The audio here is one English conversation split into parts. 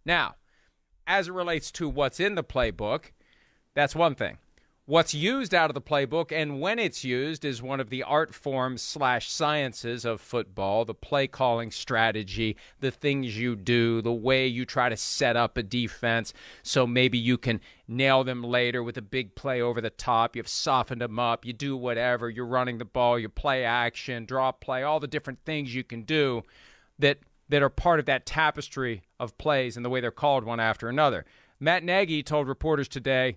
Now, as it relates to what's in the playbook, that's one thing. What's used out of the playbook and when it's used is one of the art forms / sciences of football, the play calling strategy, the things you do, the way you try to set up a defense so maybe you can nail them later with a big play over the top. You've softened them up. You do whatever. You're running the ball. You play action, draw play, all the different things you can do that are part of that tapestry of plays and the way they're called one after another. Matt Nagy told reporters today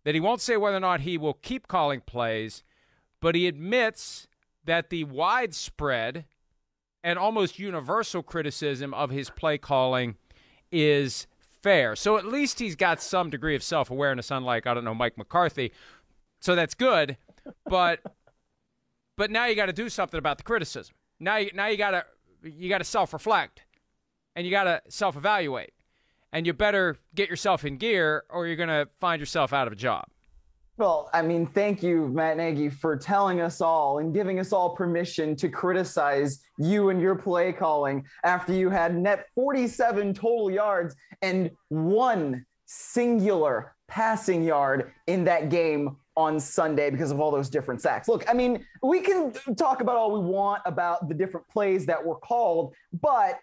that he won't say whether or not he will keep calling plays, but he admits that the widespread and almost universal criticism of his play calling is fair. So at least he's got some degree of self-awareness, unlike, I don't know, Mike McCarthy. So that's good, but now you got to do something about the criticism. Now you got to self-reflect, and you got to self-evaluate. And you better get yourself in gear or you're going to find yourself out of a job. Well, I mean, thank you, Matt Nagy, for telling us all and giving us all permission to criticize you and your play calling after you had net 47 total yards and one singular passing yard in that game on Sunday because of all those different sacks. Look, I mean, we can talk about all we want about the different plays that were called, but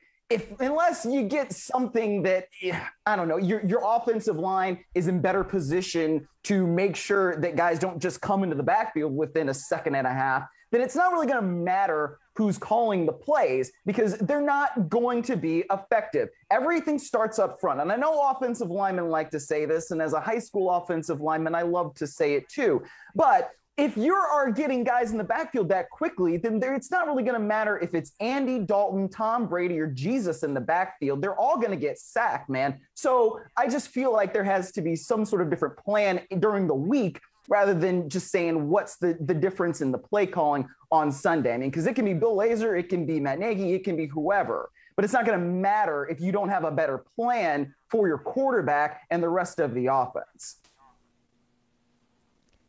unless you get something that, I don't know, your offensive line is in better position to make sure that guys don't just come into the backfield within a second and a half, then it's not really going to matter who's calling the plays because they're not going to be effective. Everything starts up front. And I know offensive linemen like to say this, and as a high school offensive lineman, I love to say it too. But if you are getting guys in the backfield that quickly, then it's not really going to matter if it's Andy Dalton, Tom Brady, or Jesus in the backfield. They're all going to get sacked, man. So I just feel like there has to be some sort of different plan during the week rather than just saying what's the difference in the play calling on Sunday. I mean, because it can be Bill Lazor, it can be Matt Nagy, it can be whoever. But it's not going to matter if you don't have a better plan for your quarterback and the rest of the offense.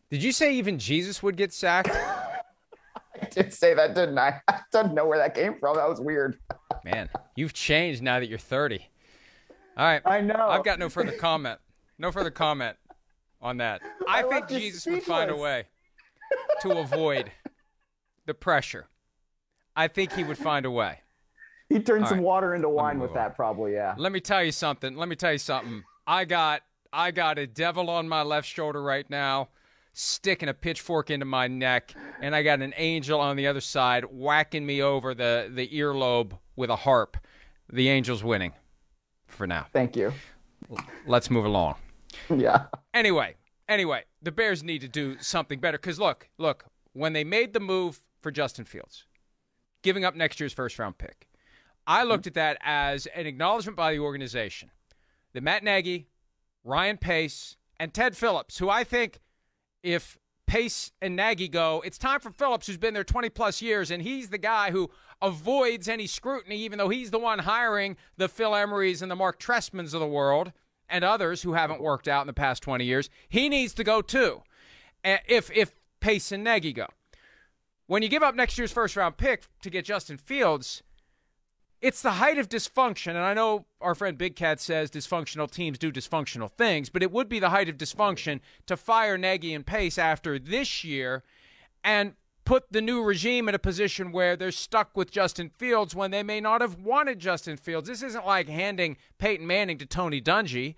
Did you say even Jesus would get sacked? I did say that, didn't I? I don't know where that came from. That was weird. Man, you've changed now that you're 30. All right. I know. I've got no further comment. No further comment on that. I think Jesus would find a way to avoid the pressure. I think he would find a way. He turned some water into wine with that, probably, yeah. Let me tell you something. I got a devil on my left shoulder right now, sticking a pitchfork into my neck, and I got an angel on the other side whacking me over the earlobe with a harp. The angel's winning for now. Thank you. Let's move along. Yeah. Anyway, the Bears need to do something better because, look, when they made the move for Justin Fields, giving up next year's first-round pick, I looked at that as an acknowledgement by the organization that Matt Nagy, Ryan Pace, and Ted Phillips, who I think if Pace and Nagy go, it's time for Phillips, who's been there 20-plus years, and he's the guy who avoids any scrutiny, even though he's the one hiring the Phil Emerys and the Mark Trestmans of the world and others who haven't worked out in the past 20 years. He needs to go, too, if Pace and Nagy go. When you give up next year's first-round pick to get Justin Fields, it's the height of dysfunction, and I know our friend Big Cat says dysfunctional teams do dysfunctional things, but it would be the height of dysfunction to fire Nagy and Pace after this year and put the new regime in a position where they're stuck with Justin Fields when they may not have wanted Justin Fields. This isn't like handing Peyton Manning to Tony Dungy.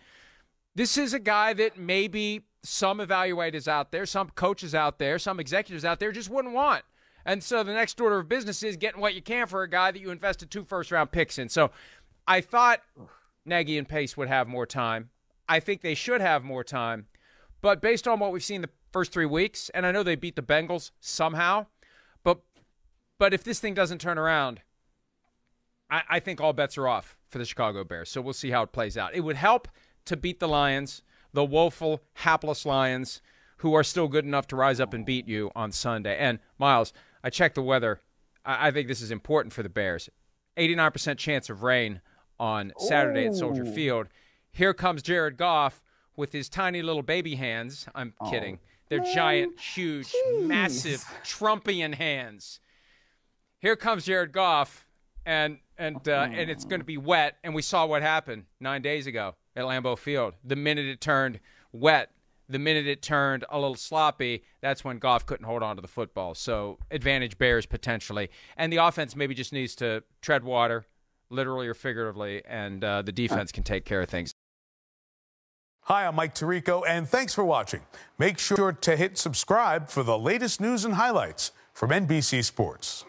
This is a guy that maybe some evaluators out there, some coaches out there, some executives out there just wouldn't want. And so the next order of business is getting what you can for a guy that you invested 2 first-round picks in. So I thought Nagy and Pace would have more time. I think they should have more time. But based on what we've seen the first 3 weeks, and I know they beat the Bengals somehow, but if this thing doesn't turn around, I think all bets are off for the Chicago Bears. So we'll see how it plays out. It would help to beat the Lions, the woeful, hapless Lions, who are still good enough to rise up and beat you on Sunday. And, Myles, I checked the weather. I think this is important for the Bears. 89% chance of rain on Saturday at Soldier Field. Here comes Jared Goff with his tiny little baby hands. I'm kidding. They're giant, huge, massive Trumpian hands. Here comes Jared Goff, and it's going to be wet. And we saw what happened 9 days ago at Lambeau Field. The minute it turned wet, the minute it turned a little sloppy, that's when Goff couldn't hold on to the football. So advantage Bears potentially. And the offense maybe just needs to tread water, literally or figuratively, and the defense can take care of things. Hi, I'm Mike Tirico, and thanks for watching. Make sure to hit subscribe for the latest news and highlights from NBC Sports.